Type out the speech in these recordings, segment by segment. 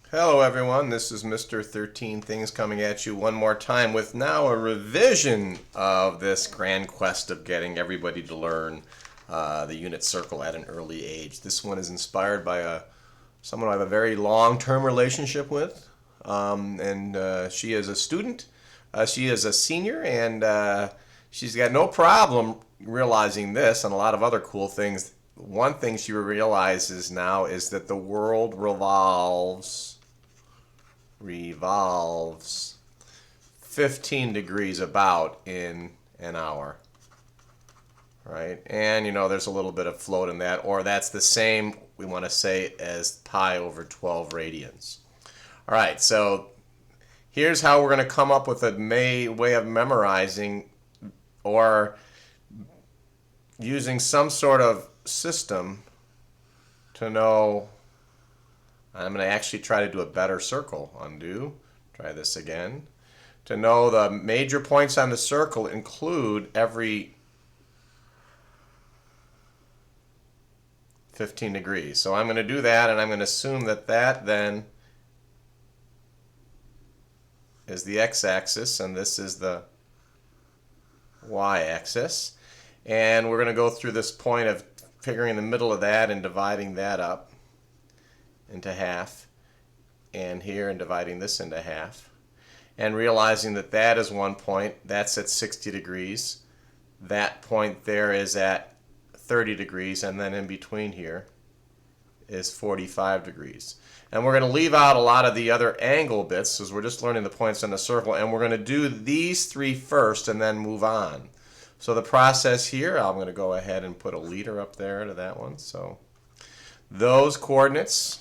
Hello everyone, this is Mr. 13 Things coming at you one more time with now a revision of this grand quest of getting everybody to learn the unit circle at an early age. This one is inspired by someone I have a very long-term relationship with, and she is a student. She is a senior, and she's got no problem realizing this and a lot of other cool things. One thing she realizes now is that the world revolves 15 degrees about in an hour, right? And there's a little bit of float in that, or that's the same, we want to say, as pi over 12 radians. All right, so here's how we're going to come up with a way of memorizing or using some sort of system to know. I'm going to actually try to do a better circle. Undo. Try this again. To know the major points on the circle include every 15 degrees. So I'm going to do that, and I'm going to assume that that then is the x-axis, and this is the y-axis. And we're going to go through this point of figuring the middle of that and dividing that up into half, and here, and dividing this into half, and realizing that that is one point, that's at 60 degrees, that point there is at 30 degrees, and then in between here is 45 degrees. And we're going to leave out a lot of the other angle bits because we're just learning the points on the circle, and we're going to do these three first and then move on. So the process here, I'm going to go ahead and put a leader up there to that one. So those coordinates,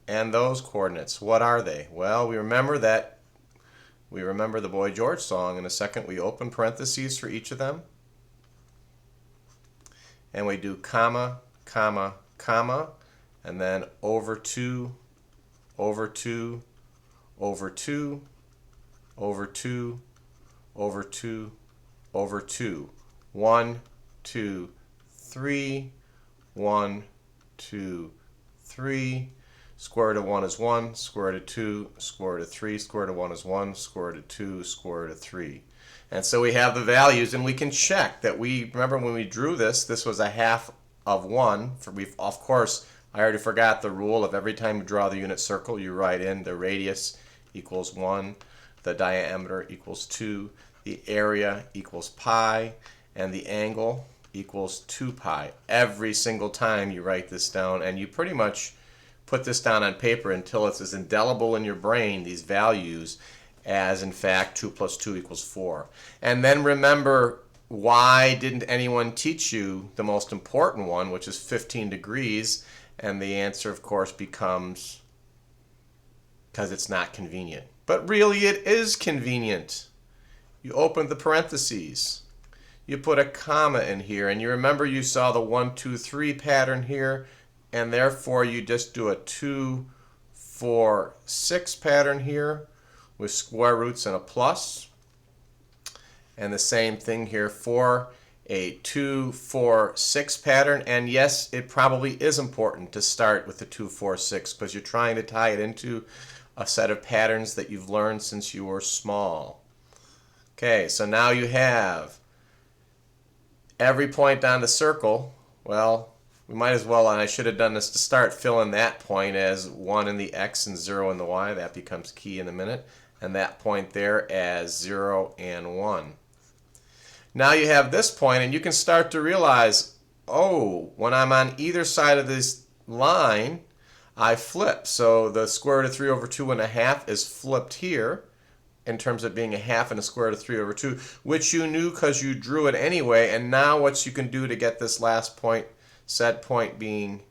and those coordinates, what are they? Well, we remember the Boy George song. In a second, we open parentheses for each of them, and we do comma, comma, comma, and then over 2, over 2, over 2, over 2, over 2, over 2. 1, 2, 3, 1, 2, 3. Square root of 1 is 1, square root of 2, square root of 3, square root of 1 is 1, square root of 2, square root of 3. And so we have the values, and we can check that remember when we drew this was a half of 1. Of course, I already forgot the rule of every time you draw the unit circle, you write in the radius equals 1, the diameter equals 2, the area equals pi, and the angle equals 2 pi. Every single time you write this down, and you pretty much put this down on paper until it's as indelible in your brain, these values, as in fact 2 plus 2 equals 4. And then remember, why didn't anyone teach you the most important one, which is 15 degrees? And the answer, of course, becomes because it's not convenient. But really, it is convenient. You open the parentheses. You put a comma in here, and you remember you saw the 1, 2, 3 pattern here, and therefore you just do a 2, 4, 6 pattern here with square roots and a plus. And the same thing here for a 2, 4, 6 pattern. And yes, it probably is important to start with the 2, 4, 6 because you're trying to tie it into a set of patterns that you've learned since you were small. Okay, so now you have every point on the circle. Well, we might as well, and I should have done this to start, fill in that point as 1 in the x and 0 in the y. That becomes key in a minute. And that point there as 0 and 1. Now you have this point, and you can start to realize, oh, when I'm on either side of this line, I flip. So the square root of 3 over 2 and a half is flipped here in terms of being a half and a square root of 3 over 2, which you knew because you drew it anyway. And now what you can do to get this last point, said point being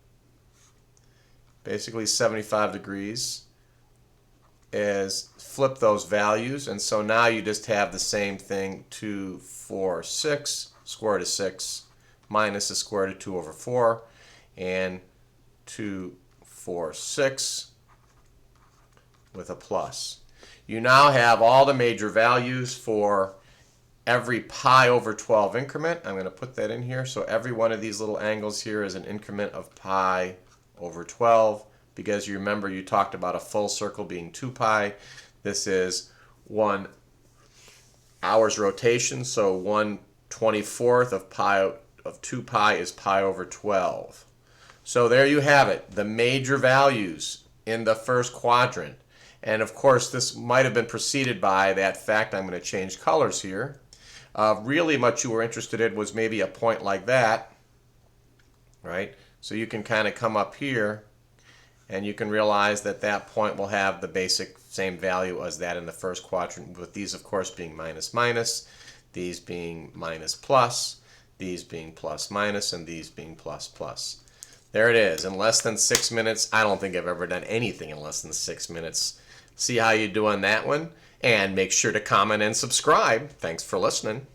basically 75 degrees, is flip those values. And so now you just have the same thing, 2, 4, 6, square root of 6 minus the square root of 2 over 4, and 2, 4, 6 with a plus. You now have all the major values for every pi over 12 increment. I'm going to put that in here. So every one of these little angles here is an increment of pi over 12, because you remember you talked about a full circle being 2 pi. This is 1 hour's rotation, so 1/24 of pi of 2 pi is pi over 12. So there you have it, the major values in the first quadrant. And of course, this might have been preceded by that fact. I'm going to change colors here. Really what you were interested in was maybe a point like that, right? So you can kind of come up here and you can realize that that point will have the basic same value as that in the first quadrant, with these of course being minus minus, these being minus plus, these being plus minus, and these being plus plus. There it is, in less than 6 minutes. I don't think I've ever done anything in less than 6 minutes. See how you do on that one, and make sure to comment and subscribe. Thanks for listening.